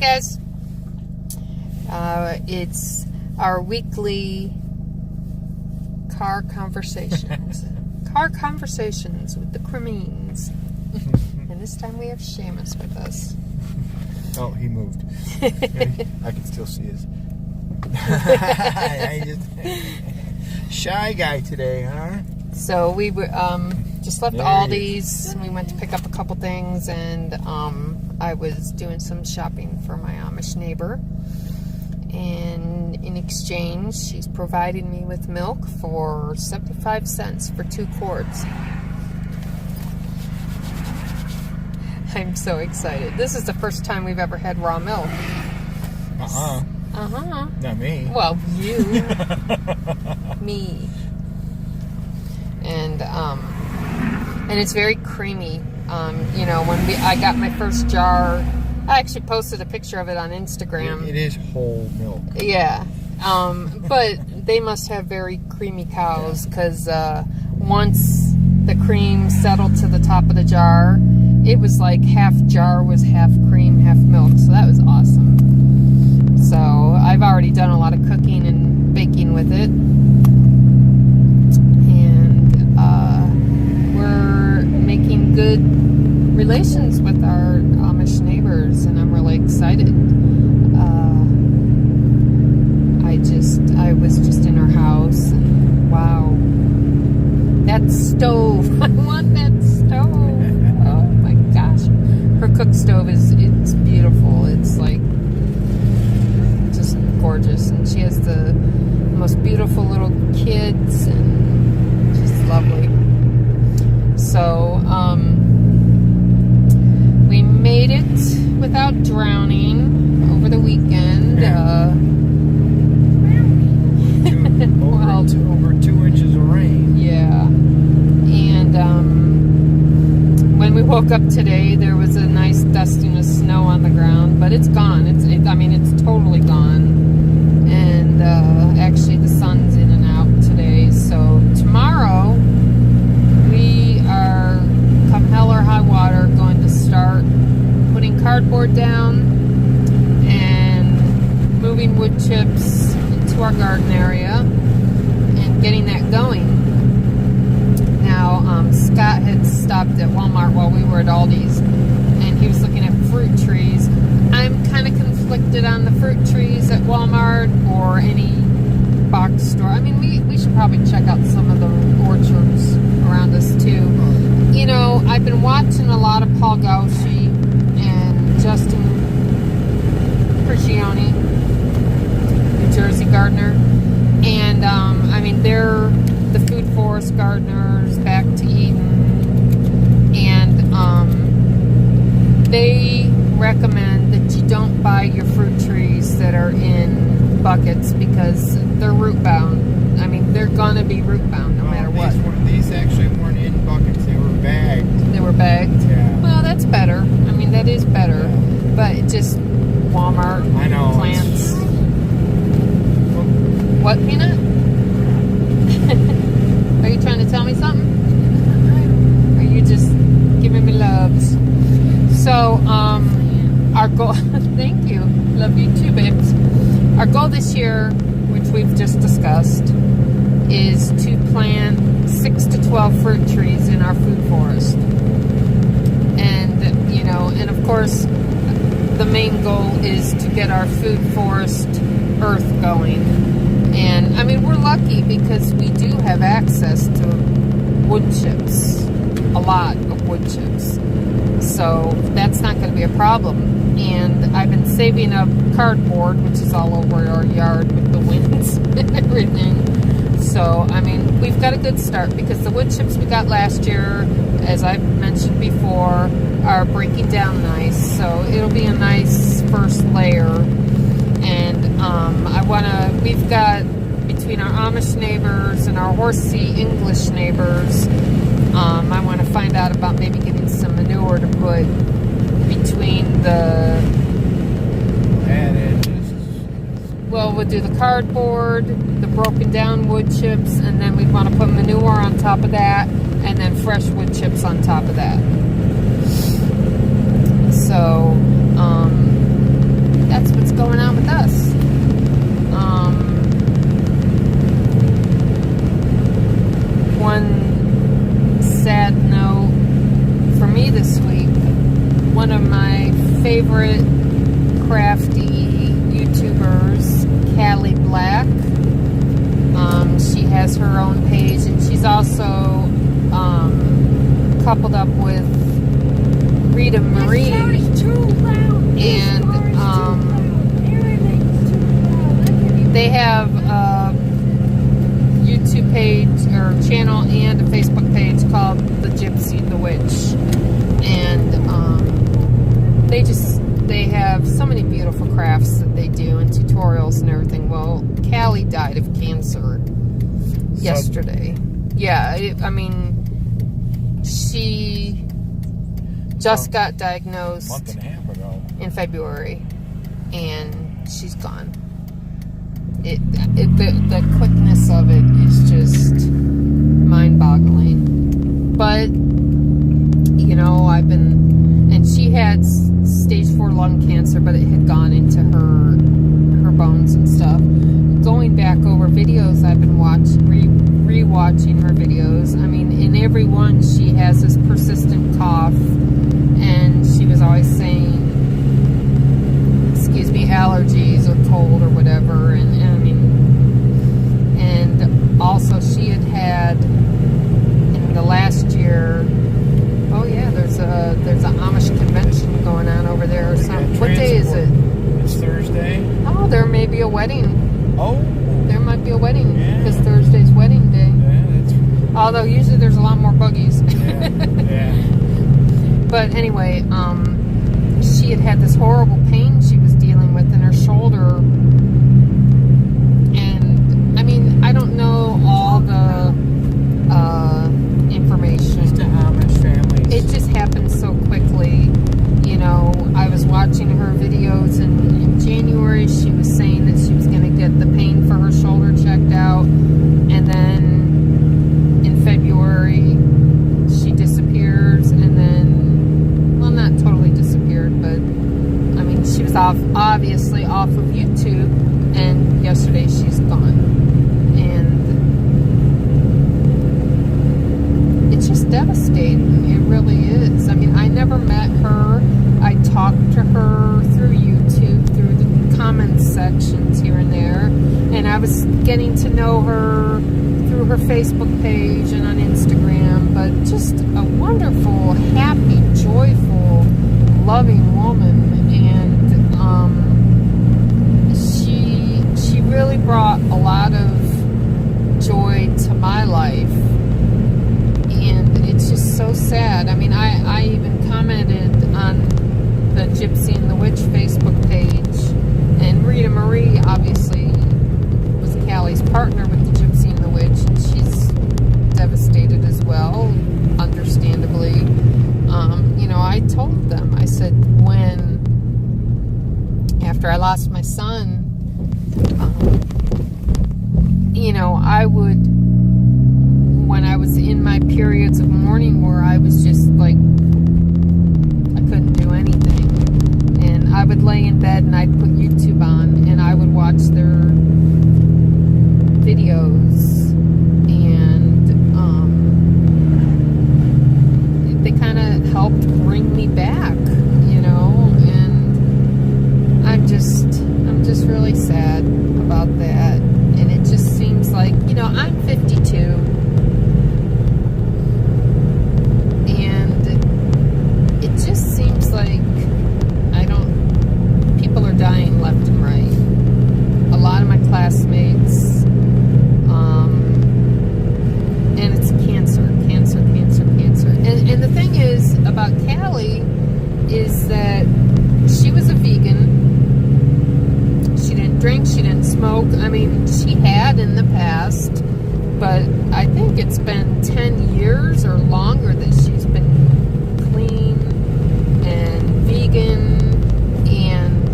guys. It's our weekly car conversations. Car conversations with the Cremeens. And this time we have Seamus with us. Oh, he moved. I can still see his. Shy guy today, huh? So we just left Aldi's and we went to pick up a couple things, and I was doing some shopping for my Amish neighbor, and in exchange she's providing me with milk for 75 cents for 2 quarts. I'm so excited. This is the first time we've ever had raw milk. Not me. Well, you. Me. And it's very creamy. You know, when I got my first jar, I actually posted a picture of it on Instagram. It is whole milk. Yeah. But they must have very creamy cows, because once the cream settled to the top of the jar, it was like half jar was half cream, half milk. So that was awesome. So I've already done a lot of cooking and baking with it. Making good relations with our Amish neighbors, and I'm really excited. I was just in her house, and wow, that stove! I want that stove. Oh my gosh, her cook stove it's beautiful. It's like just gorgeous, and she has the most beautiful little kids, and just lovely. So, we made it without drowning over the weekend. Over 2 inches of rain. Yeah. And when we woke up today, there was a nice dusting of snow on the ground, but it's gone. It's totally gone. And actually, the sun's in and out today. So tomorrow, we are, come hell or high water, going to start putting cardboard down and moving wood chips into our garden area and getting that going. Now, Scott had stopped at Walmart while we were at Aldi's, and he was looking at fruit trees. I'm kind of conflicted on the fruit trees at Walmart or any box store. I mean, we should probably check out some of the orchards around us too. You know, I've been watching a lot of Paul Gautschi and Justin Prigioni, New Jersey gardener, and I mean, they're the food forest gardeners back to Eden, and they recommend that you don't buy your fruit trees that are in buckets, because they're root bound. I mean, they're gonna be root bound no matter what. These actually weren't in buckets; they were bagged. They were bagged. Yeah. Well, that's better. I mean, that is better. Yeah. But it just Walmart I know, plants. What, Peanut? Are you trying to tell me something? Or are you just giving me loves? So, our goal. Thank you. Love you too, babes. Our goal this year, which we've just discussed, is to plant 6 to 12 fruit trees in our food forest. And, you know, and of course, the main goal is to get our food forest earth going. And, I mean, we're lucky because we do have access to wood chips, a lot of wood chips. So that's not going to be a problem. And I've been saving up cardboard, which is all over our yard with the winds and everything. So, I mean, we've got a good start, because the wood chips we got last year, as I've mentioned before, are breaking down nice. So it'll be a nice first layer. And we've got, between our Amish neighbors and our horsey English neighbors, I want to find out about maybe getting some manure to put between the... Well, we'll do the cardboard, the broken down wood chips, and then we want to put manure on top of that, and then fresh wood chips on top of that. So, favorite crafty YouTubers, Cali Black. She has her own page, and she's also coupled up with Rita Marie, and they have a YouTube page or channel and a Facebook page called the Gypsy the Witch, and they have so many beautiful crafts that they do and tutorials and everything. Well, Cali died of cancer yesterday. Yeah, I mean, she just got diagnosed a month and a half ago in February, and she's gone. The quickness of it is just mind-boggling. But you know, and she had stage 4 lung cancer, but it had gone into her bones and stuff. Going back over videos I've been rewatching her videos. I mean, in every one she has this persistent cough, and she was always saying, excuse me, allergies or cold or whatever, and I mean, and also she had in the last year. Oh yeah, there's a Amish convention going on over there or something. What day is it? It's Thursday. Oh, there may be a wedding. Oh. There might be a wedding because Thursday's wedding day. Yeah, that's. Although usually there's a lot more buggies. Yeah. But anyway, she had this horrible pain she was dealing with in her shoulder, and I mean, I don't know all the information. Just the Amish families. It just happened so quickly. You know, I was watching her videos, and in January she was saying that she was going to get the pain for her shoulder checked out, and then in February she disappears, and then, well, not totally disappeared, but I mean, she was obviously off of YouTube, and yesterday she's gone. And it's just devastating. It really is. I mean, I never met her. I talked to her through YouTube, through the comments sections here and there, and I was getting to know her through her Facebook page and on Instagram. But just a wonderful, happy, joyful, loving woman, and she really brought a lot of joy to my life. And it's just so sad. I mean, I even commented on the Gypsy and the Witch Facebook page, and Rita Marie obviously was Cali's partner with the Gypsy and the Witch, and she's devastated as well, understandably. You know, I told them, I said, after I lost my son, you know, I would, when I was in my periods of mourning where I was just like, I couldn't do anything, and I would lay in bed and I'd put YouTube on and I would watch their videos, and they kind of helped bring me back, you know, and I'm just really sad about that. And it just seems like, you know, I'm 52, and it just seems like people are dying left and right. A lot of my classmates, and it's cancer. And the thing is about Cali is that she was a vegan. She didn't drink, she didn't smoke. I mean, she had in the past, but I think it's been 10 years or longer that she's been clean and vegan, and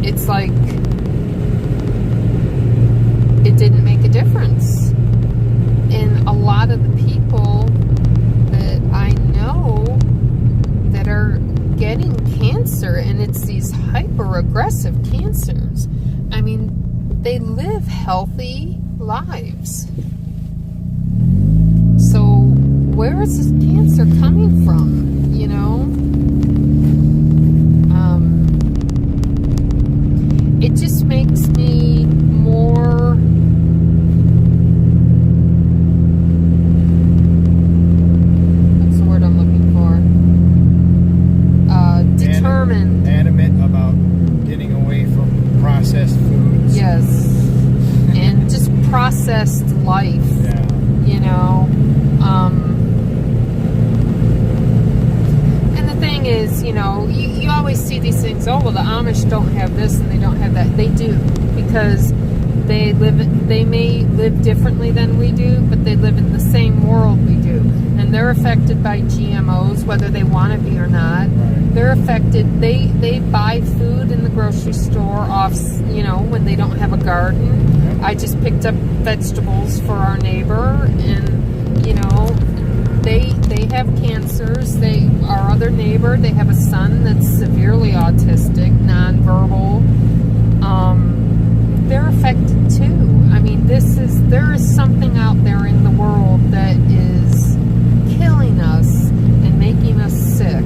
it's like it didn't make a difference. And a lot of the people that I know that are getting cancer, and it's these hyper-aggressive cancers, I mean, they live healthy lives. So where is this cancer coming from? You know? It just makes me more... what's the word I'm looking for? Determined. Adamant about getting away from processed foods. Yes. And just processed life. Yeah. You know? And the thing is, you know, you always see these things, oh, well, the Amish don't have this and they don't have that. They do, because they may live differently than we do, but they live in the same world we do. And they're affected by GMOs, whether they want to be or not. Right. They're affected. They buy food in the grocery store off, you know, when they don't have a garden. I just picked up vegetables for our neighbor, and, you know, they have cancers. Our other neighbor, they have a son that's severely autistic, nonverbal. They're affected too. I mean, there is something out there in the world that is killing us and making us sick.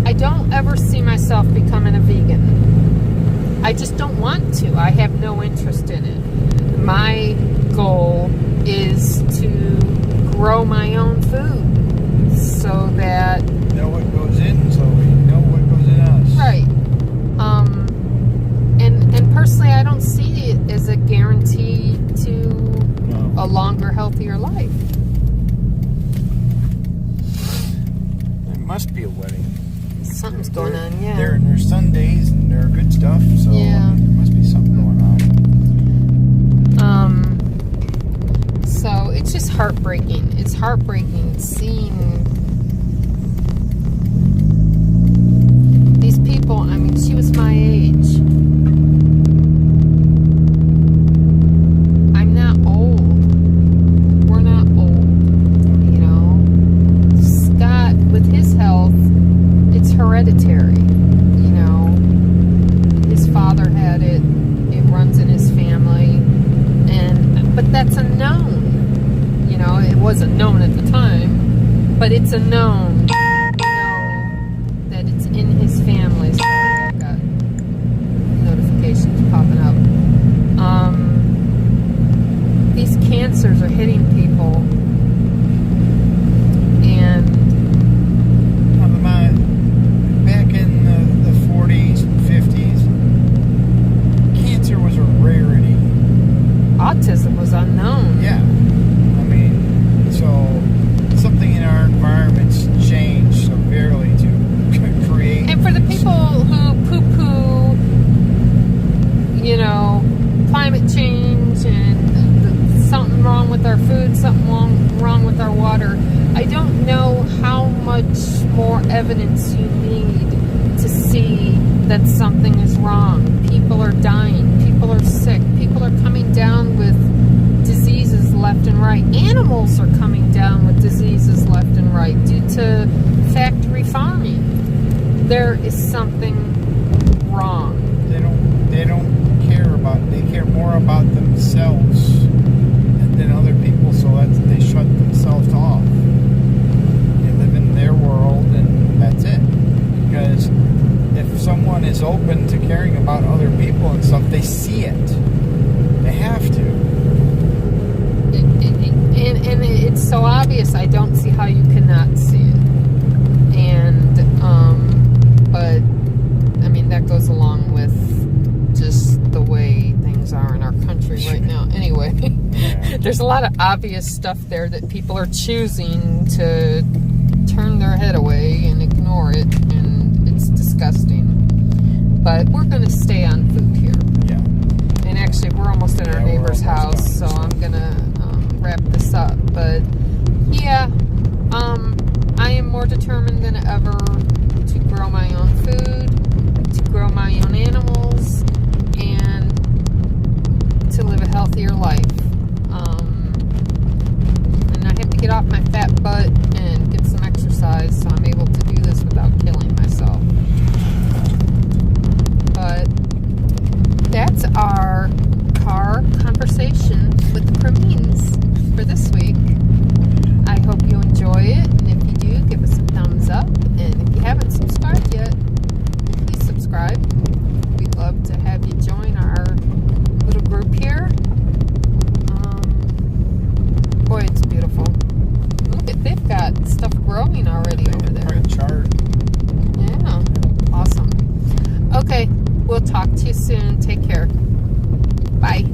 I don't ever see myself becoming a vegan. I just don't want to. I have no interest in it. My goal is to grow my own food so that... know what goes in, so we know what goes in us. Right. And personally, I don't see it as a guarantee to a longer, healthier life. There must be a wedding. Something's going on, yeah. There's Sundays and there are good stuff, so Yeah. I mean, there must be something going on. So it's just heartbreaking. It's heartbreaking seeing these people. I mean, she was my age. I'm not old. We're not old. You know, Scott, with his health, it's hereditary. You know, his father had it. It runs in his family, but that's a known. You know, it wasn't known at the time, but it's a known. You know that it's in his family. Sorry, I've got notifications popping up. These cancers are hitting people, and back in the 40s and 50s, cancer was a rarity. autism was unknown. Yeah. I mean, so something in our environment's changed severely to create... And for the people who poo-poo, you know, climate change and something wrong with our food, something wrong with our water, I don't know how much more evidence you need to see that something is wrong. People are dying. People are sick. People are coming down with diseases left and right. Animals are coming down with diseases left and right due to factory farming. There is something wrong. They don't care about... They care more about themselves than other people, so they shut themselves off. They live in their world, and that's it. Because if someone is open to caring about other people and stuff, they see it. They have to. And it's so obvious, I don't see how you cannot see it. And, but, I mean, that goes along with just the way things are in our country right now. Anyway, Yeah. There's a lot of obvious stuff there that people are choosing to turn their head away and ignore it, and it's disgusting. But we're going to stay on food here. Yeah. And actually, we're almost at our neighbor's house, so I'm going to wrap this up. But, yeah, I am more determined than ever to grow my own food, to grow my own animals, and to live a healthier life. And I have to get off my fat butt and get some exercise so I'm able to do this without killing myself. But that's our car conversation with the Cremeens for this week. talk to you soon. Take care. Bye.